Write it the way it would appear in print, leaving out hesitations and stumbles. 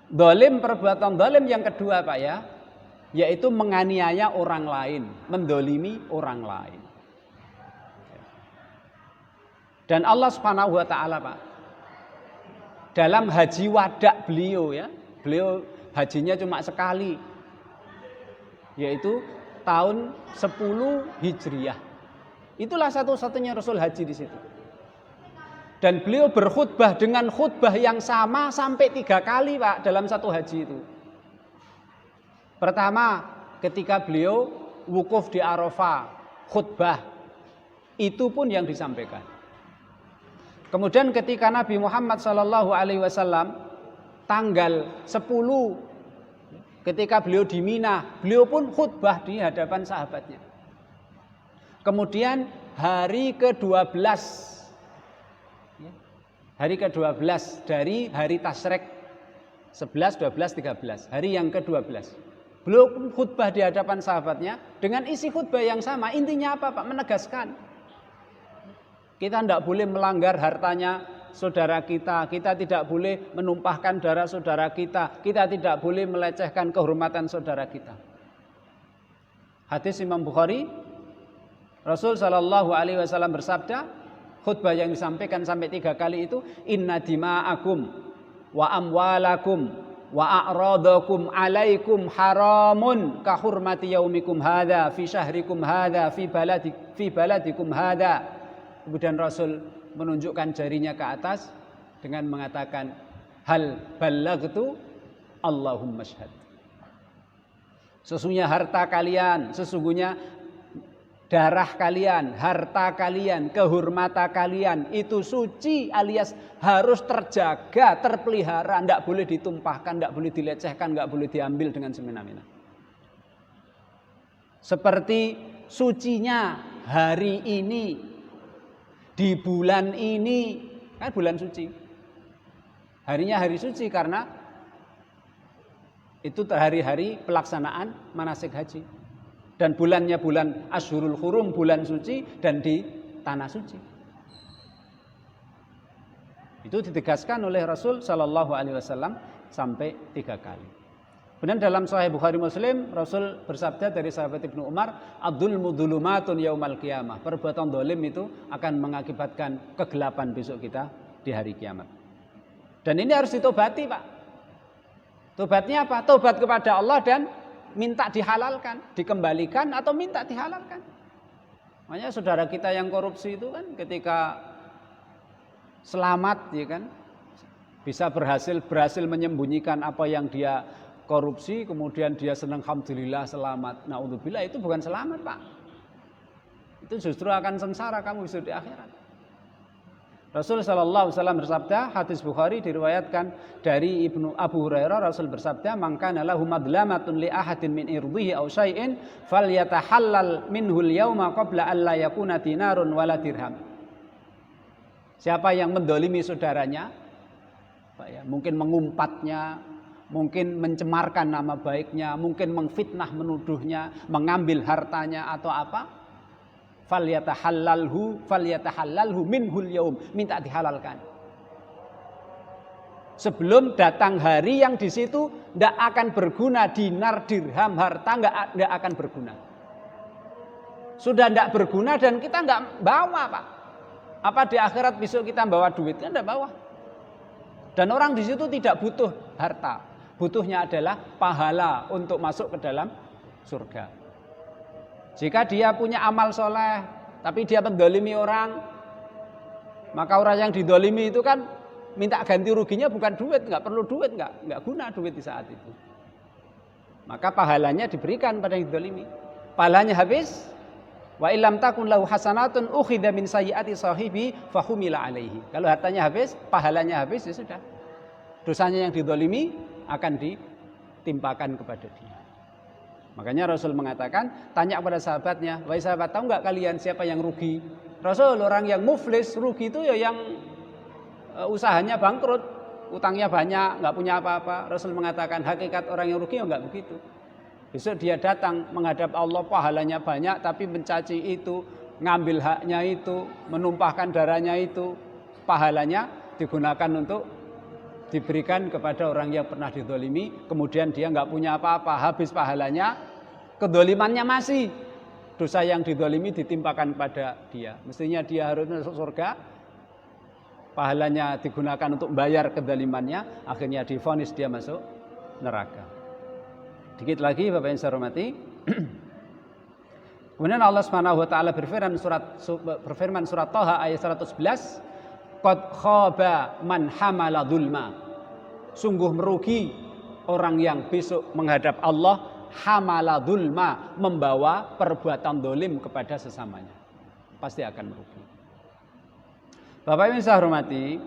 Dolim, perbuatan dolim yang kedua Pak ya, yaitu menganiaya orang lain, mendolimi orang lain. Dan Allah Subhanahu wa taala Pak, dalam haji wada beliau ya, beliau hajinya cuma sekali, yaitu tahun 10 Hijriah. Itulah satu-satunya Rasul haji di situ. Dan beliau berkhutbah dengan khutbah yang sama sampai 3 kali Pak dalam satu haji itu. Pertama, ketika beliau wukuf di Arafah, khutbah, itu pun yang disampaikan. Kemudian ketika Nabi Muhammad SAW tanggal 10 ketika beliau di Mina, beliau pun khutbah di hadapan sahabatnya. Kemudian hari ke-12 dari hari Tasyrik 11, 12, 13, hari yang ke-12. Beliau khutbah di hadapan sahabatnya dengan isi khutbah yang sama. Intinya apa Pak? Menegaskan kita tidak boleh melanggar hartanya saudara kita tidak boleh menumpahkan darah saudara kita tidak boleh melecehkan kehormatan saudara kita. Hadis Imam Bukhari, Rasul Shallallahu Alaihi Wasallam bersabda, khutbah yang disampaikan sampai 3 kali itu, inna dima'akum wa amwalakum wa a'radakum alaikum haramun ka hurmati yaumikum hadha fi syahrikum hadha fi baladikum hadha. Kemudian Rasul menunjukkan jarinya ke atas dengan mengatakan, hal ballagtu Allahumma syhad. Sesungguhnya harta kalian, sesungguhnya darah kalian, harta kalian, kehormatan kalian itu suci alias harus terjaga, terpelihara, tidak boleh ditumpahkan, tidak boleh dilecehkan, tidak boleh diambil dengan semena-mena. Seperti sucinya hari ini, di bulan ini, kan bulan suci. Harinya hari suci karena itu hari-hari pelaksanaan manasik haji. Dan bulannya bulan Asyhurul Hurum, bulan suci dan di tanah suci. Itu ditegaskan oleh Rasul Shallallahu Alaihi Wasallam sampai 3 kali. Kemudian dalam Sahih Bukhari Muslim, Rasul bersabda dari sahabat Ibnu Umar, Ad-dzulmu dzulumatun yaumal qiyamah. Perbuatan dolim itu akan mengakibatkan kegelapan besok kita di hari kiamat. Dan ini harus ditobati Pak. Tobatnya apa? Tobat kepada Allah dan minta dihalalkan, dikembalikan atau minta dihalalkan. Makanya saudara kita yang korupsi itu kan ketika selamat ya kan, bisa berhasil menyembunyikan apa yang dia korupsi, kemudian dia senang alhamdulillah selamat. Naudzubillah, itu bukan selamat Pak. Itu justru akan sengsara kamu besok di akhirat. Rasul sallallahu alaihi wasallam bersabda, hadis Bukhari diriwayatkan dari Ibnu Abu Hurairah, Rasul bersabda, "Man kana lahu madlamatun li ahadin min irdihi aw syai'in falyatahallal minhu al-yawma qabla an la yakuna dinarun wala dirham." Siapa yang mendolimi saudaranya, Pak ya, mungkin mengumpatnya, mungkin mencemarkan nama baiknya, mungkin mengfitnah menuduhnya, mengambil hartanya atau apa, falyatahallalhu minhul yaum, minta dihalalkan. Sebelum datang hari yang di situ tidak akan berguna dinar, dirham, harta tidak akan berguna. Sudah tidak berguna dan kita tidak bawa Pak. Apa di akhirat besok kita bawa duit? Kan tidak bawa. Dan orang di situ tidak butuh harta. Butuhnya adalah pahala untuk masuk ke dalam surga. Jika dia punya amal soleh, tapi dia mendolimi orang, maka orang yang didolimi itu kan minta ganti ruginya bukan duit, nggak perlu duit, nggak guna duit di saat itu. Maka pahalanya diberikan pada yang didolimi. Pahalanya habis, wa illam takun lahu hasanatun ukhidha min sayyiati sahibi fahumila alaihi. Kalau hartanya habis, pahalanya habis, ya sudah. Dosanya yang didolimi akan ditimpakan kepada dia. Makanya Rasul mengatakan, tanya kepada sahabatnya, wahai sahabat, tahu nggak kalian siapa yang rugi? Rasul, orang yang muflis, rugi itu ya yang usahanya bangkrut, utangnya banyak, nggak punya apa-apa. Rasul mengatakan hakikat orang yang rugi ya nggak begitu. Besok dia datang menghadap Allah, pahalanya banyak, tapi mencaci itu, ngambil haknya itu, menumpahkan darahnya itu, pahalanya digunakan untuk diberikan kepada orang yang pernah didolimi, kemudian dia nggak punya apa-apa, habis pahalanya, kedolimannya masih. Dosa yang didolimi ditimpakan pada dia. Mestinya dia harus masuk surga, pahalanya digunakan untuk membayar kedolimannya, akhirnya divonis dia masuk neraka. Dikit lagi Bapak yang saya hormati. Kemudian Allah Subhanahu wa taala berfirman surat Thaha ayat 111, qad khaba man hamala dzulma. Sungguh merugi orang yang besok menghadap Allah hamala dzulma, membawa perbuatan dolim kepada sesamanya. Pasti akan merugi. Bapak Ibu yang saya hormati,